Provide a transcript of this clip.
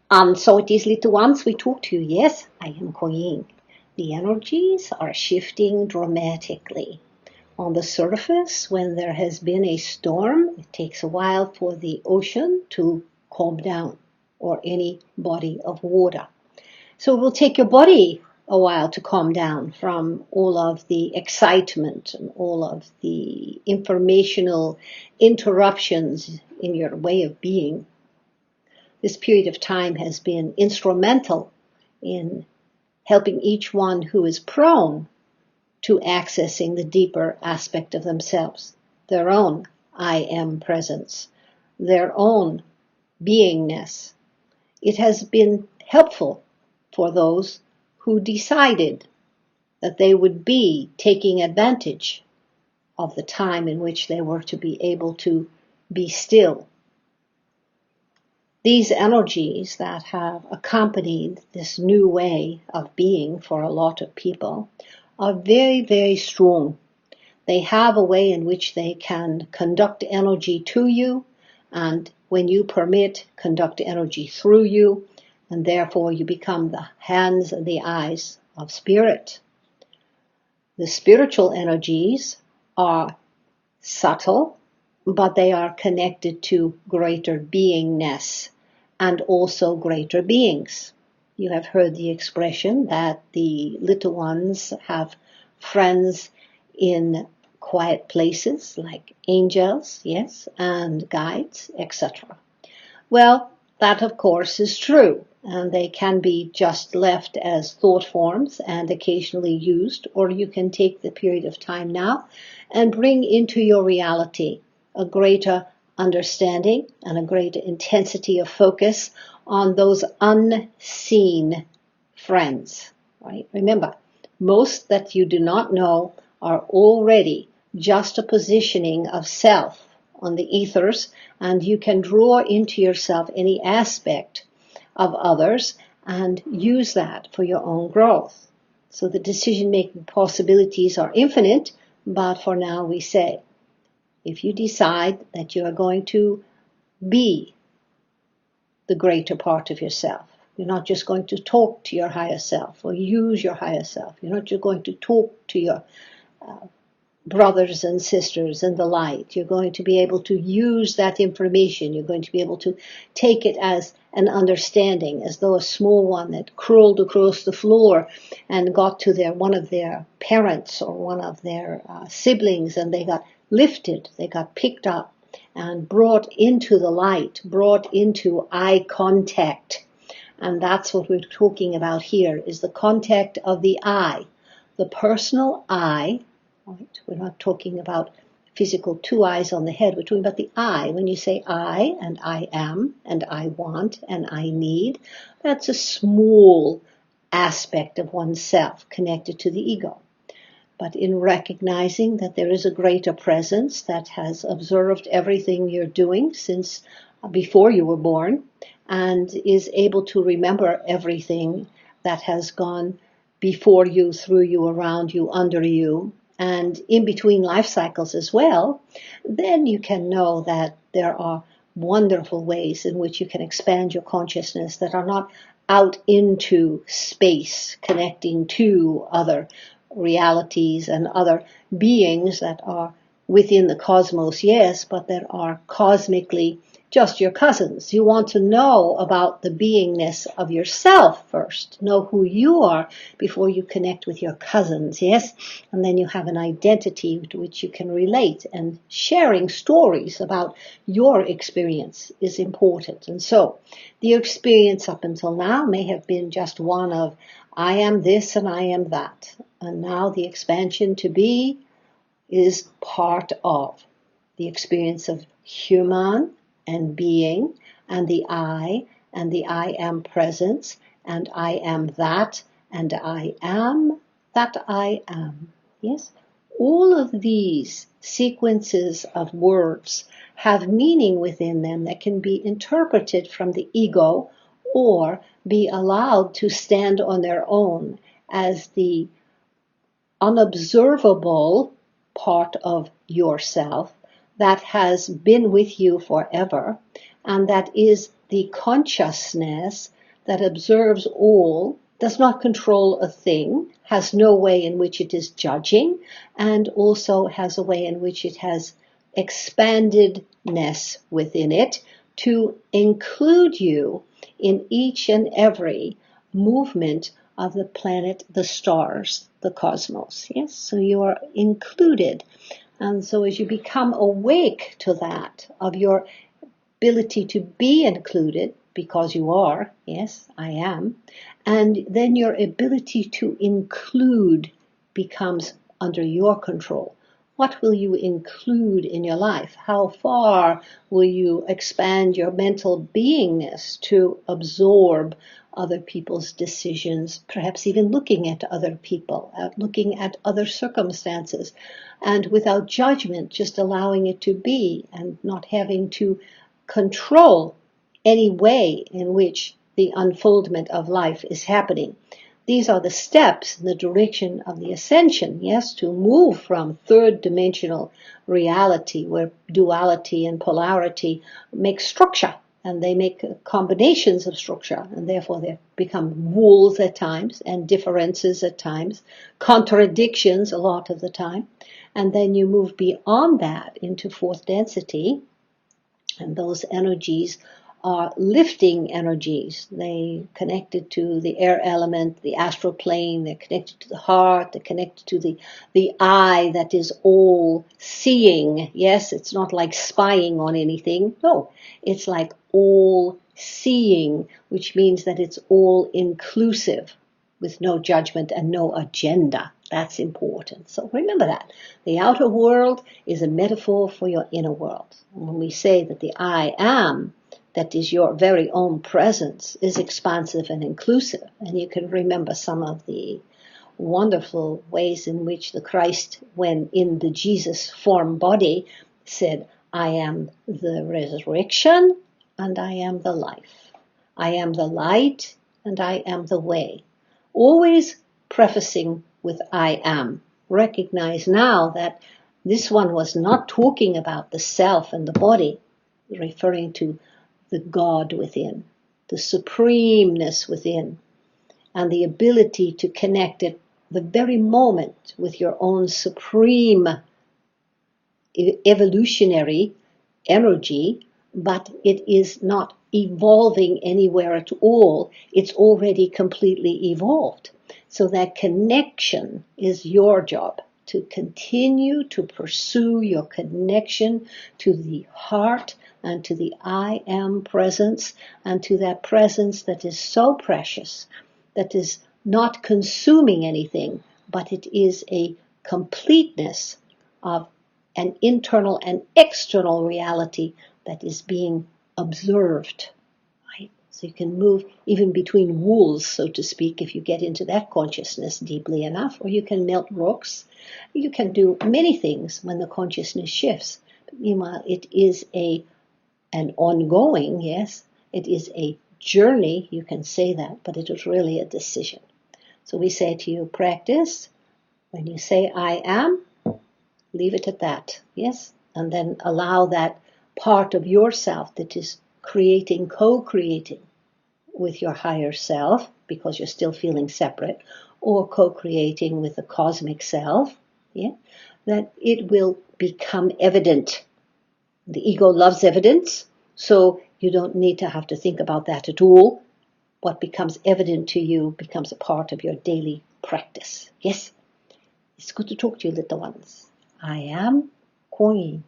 So it is, little ones, we talk to you. Yes, I am Kwan Yin. The energies are shifting dramatically. On the surface, when there has been a storm, it takes a while for the ocean to calm down, or any body of water. So it will take your body a while to calm down from all of the excitement and all of the informational interruptions in your way of being. This period of time has been instrumental in helping each one who is prone to accessing the deeper aspect of themselves, their own I am presence, their own beingness. It has been helpful for those who decided that they would be taking advantage of the time in which they were to be able to be still. These energies that have accompanied this new way of being for a lot of people are very, very strong. They have a way in which they can conduct energy to you, and when you permit, conduct energy through you, and therefore you become the hands and the eyes of spirit. The spiritual energies are subtle, but they are connected to greater beingness and also greater beings. You have heard the expression that the little ones have friends in quiet places like angels, yes, and guides, etc. Well, that of course is true, and they can be just left as thought forms and occasionally used, or you can take the period of time now and bring into your reality a greater understanding and a greater intensity of focus on those unseen friends, right? Remember, most that you do not know are already just a positioning of self on the ethers, and you can draw into yourself any aspect of others and use that for your own growth. So the decision-making possibilities are infinite, but for now we say, if you decide that you are going to be the greater part of yourself, you're not just going to talk to your higher self or use your higher self. You're not just going to talk to your brothers and sisters in the light. You're going to be able to use that information. You're going to be able to take it as an understanding, as though a small one that crawled across the floor and got to one of their parents or one of their siblings, and they got lifted, they got picked up and brought into the light, brought into eye contact. And that's what we're talking about here, is the contact of the eye, the personal eye. Right? We're not talking about physical two eyes on the head. We're talking about the I. When you say I, and I am, and I want, and I need, that's a small aspect of oneself connected to the ego. But in recognizing that there is a greater presence that has observed everything you're doing since before you were born, and is able to remember everything that has gone before you, through you, around you, under you, and in between life cycles as well, then you can know that there are wonderful ways in which you can expand your consciousness that are not out into space, connecting to other realities and other beings that are within the cosmos, yes, but that are cosmically just your cousins. You want to know about the beingness of yourself first. Know who you are before you connect with your cousins, yes? And then you have an identity to which you can relate. And sharing stories about your experience is important. And so the experience up until now may have been just one of, I am this and I am that. And now the expansion to be is part of the experience of human and being, and the I am presence, and I am that, and I am that I am. Yes? All of these sequences of words have meaning within them that can be interpreted from the ego or be allowed to stand on their own as the unobservable part of yourself that has been with you forever, and that is the consciousness that observes all, does not control a thing, has no way in which it is judging, and also has a way in which it has expandedness within it to include you in each and every movement of the planet, the stars, the cosmos. Yes, so you are included. And so as you become awake to that, of your ability to be included, because you are, yes, I am, and then your ability to include becomes under your control. What will you include in your life? How far will you expand your mental beingness to absorb other people's decisions, perhaps even looking at other people, looking at other circumstances, and without judgment, just allowing it to be and not having to control any way in which the unfoldment of life is happening. These are the steps in the direction of the ascension, yes, to move from third dimensional reality where duality and polarity make structure, and they make combinations of structure, and therefore they become walls at times and differences at times, contradictions a lot of the time. And then you move beyond that into fourth density, and those energies are lifting energies. They connected to the air element, the astral plane. They're connected to the heart. They're connected to the eye that is all seeing. Yes, it's not like spying on anything. No, it's like all seeing, which means that it's all inclusive with no judgment and no agenda. That's important. So remember that. The outer world is a metaphor for your inner world. And when we say that the I am, that is your very own presence, is expansive and inclusive, and you can remember some of the wonderful ways in which the Christ, when in the Jesus form body, said, I am the resurrection and I am the life. I am the light and I am the way. Always prefacing with I am. Recognize now that this one was not talking about the self and the body, referring to the God within, the supremeness within, and the ability to connect at the very moment with your own supreme evolutionary energy, but it is not evolving anywhere at all. It's already completely evolved. So that connection is your job, to continue to pursue your connection to the heart and to the I am presence, and to that presence that is so precious, that is not consuming anything, but it is a completeness of an internal and external reality that is being observed. Right? So you can move even between walls, so to speak, if you get into that consciousness deeply enough, or you can melt rocks. You can do many things when the consciousness shifts. But meanwhile, it is an ongoing, yes, it is a journey, you can say that, but it is really a decision. So we say to you, practice. When you say I am, leave it at that, yes? And then allow that part of yourself that is creating, co-creating with your higher self, because you're still feeling separate, or co-creating with the cosmic self, yeah, that it will become evident. The ego loves evidence, so you don't need to have to think about that at all. What becomes evident to you becomes a part of your daily practice. Yes? It's good to talk to you, little ones. I am Kwan Yin.